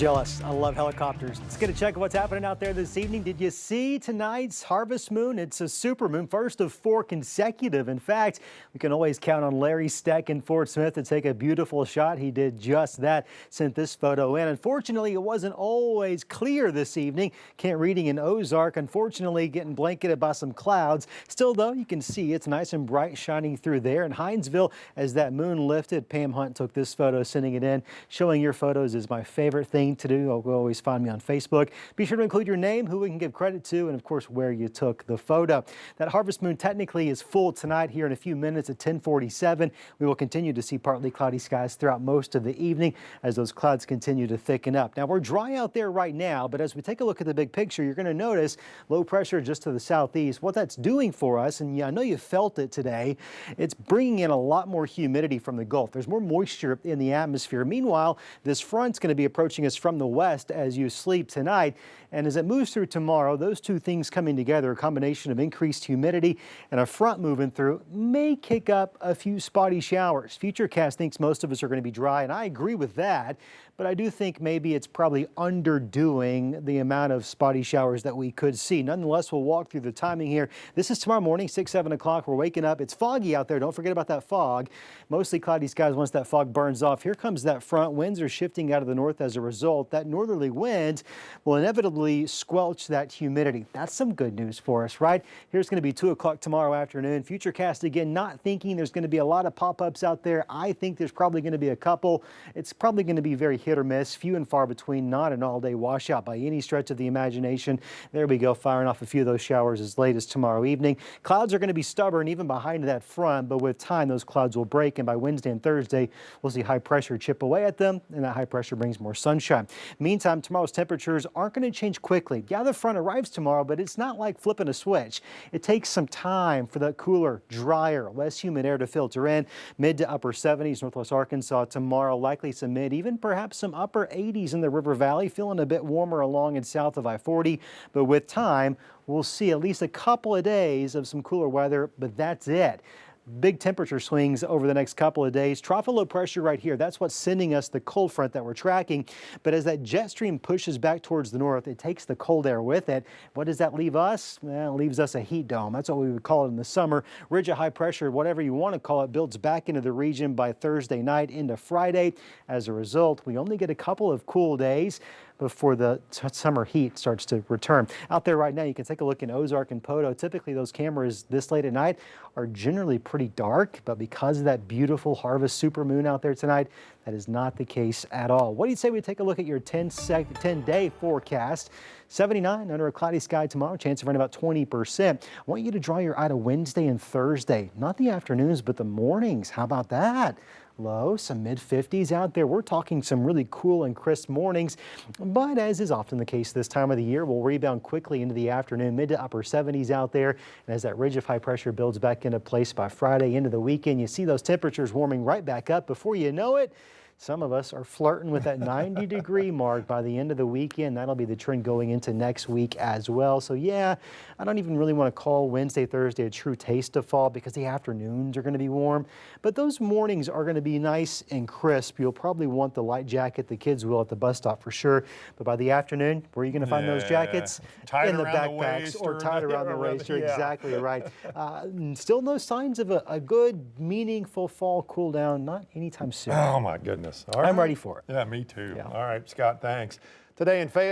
jealous. I love helicopters. Let's get a check of what's happening out there this evening. Did you see tonight's harvest moon? It's a super moon, first of 4 consecutive. In fact, we can always count on Larry Steck in Fort Smith to take a beautiful shot. He did just that, sent this photo in. Unfortunately, it wasn't always clear this evening. Kent Reading in Ozark, unfortunately, getting blanketed by some clouds. Still, though, you can see it's nice and bright shining through there. In Hinesville, as that moon lifted, Pam Hunt took this photo, sending it in. Showing your photos is my favorite thing to do. You'll always find me on Facebook. Be sure to include your name, who we can give credit to, and of course where you took the photo. That harvest moon technically is full tonight here in a few minutes at 10:47. We will continue to see partly cloudy skies throughout most of the evening as those clouds continue to thicken up. Now we're dry out there right now, but as we take a look at the big picture, you're going to notice low pressure just to the southeast. What that's doing for us, and yeah, I know you felt it today, it's bringing in a lot more humidity from the Gulf. There's more moisture in the atmosphere. Meanwhile, this front's going to be approaching us from the west as you sleep tonight. And as it moves through tomorrow, those two things coming together, a combination of increased humidity and a front moving through, may kick up a few spotty showers. Futurecast thinks most of us are going to be dry, and I agree with that. But I do think maybe it's probably underdoing the amount of spotty showers that we could see. Nonetheless, we'll walk through the timing here. This is tomorrow morning, 6, 7 o'clock. We're waking up. It's foggy out there. Don't forget about that fog. Mostly cloudy skies once that fog burns off. Here comes that front. Winds are shifting out of the north as a result. That northerly wind will inevitably squelch that humidity. That's some good news for us, right? Here's going to be 2 o'clock tomorrow afternoon. Futurecast again, not thinking there's going to be a lot of pop-ups out there. I think there's probably going to be a couple. It's probably going to be very hit or miss, few and far between, not an all-day washout by any stretch of the imagination. There we go, firing off a few of those showers as late as tomorrow evening. Clouds are going to be stubborn even behind that front, but with time those clouds will break, and by Wednesday and Thursday we'll see high pressure chip away at them, and that high pressure brings more sunshine. Meantime, tomorrow's temperatures aren't going to change quickly. Yeah, the front arrives tomorrow, but it's not like flipping a switch. It takes some time for that cooler, drier, less humid air to filter in. Mid to upper 70s, Northwest Arkansas tomorrow, likely some mid, even perhaps some upper 80s in the River Valley, feeling a bit warmer along and south of I-40. But with time, we'll see at least a couple of days of some cooler weather, but that's it. Big temperature swings over the next couple of days. Trough of low pressure right here. That's what's sending us the cold front that we're tracking. But as that jet stream pushes back towards the north, it takes the cold air with it. What does that leave us? Well, it leaves us a heat dome. That's what we would call it in the summer. Ridge of high pressure, whatever you want to call it, builds back into the region by Thursday night into Friday. As a result, we only get a couple of cool days before the summer heat starts to return. Out there right now, you can take a look in Ozark and Poto. Typically, those cameras this late at night are generally pretty dark, but because of that beautiful harvest supermoon out there tonight, that is not the case at all. What do you say we take a look at your 10-day forecast? 79 under a cloudy sky tomorrow, chance of rain about 20%. I want you to draw your eye to Wednesday and Thursday, not the afternoons, but the mornings. How about that? Low, some mid-50s out there. We're talking some really cool and crisp mornings, but as is often the case this time of the year, we'll rebound quickly into the afternoon, mid to upper 70s out there. And as that ridge of high pressure builds back into place by Friday into the weekend, you see those temperatures warming right back up. Before you know it, some of us are flirting with that 90-degree mark by the end of the weekend. That'll be the trend going into next week as well. So yeah, I don't even really want to call Wednesday, Thursday a true taste of fall because the afternoons are going to be warm. But those mornings are going to be nice and crisp. You'll probably want the light jacket. The kids will at the bus stop for sure. But by the afternoon, where are you going to find those jackets? Tied in the around the backpacks waist or tied around the waist. You're exactly right. Still no signs of a good, meaningful fall cool down. Not anytime soon. Oh my goodness. All right. I'm ready for it. Yeah, me too. Yeah. All right, Scott, thanks. Today in Fayetteville.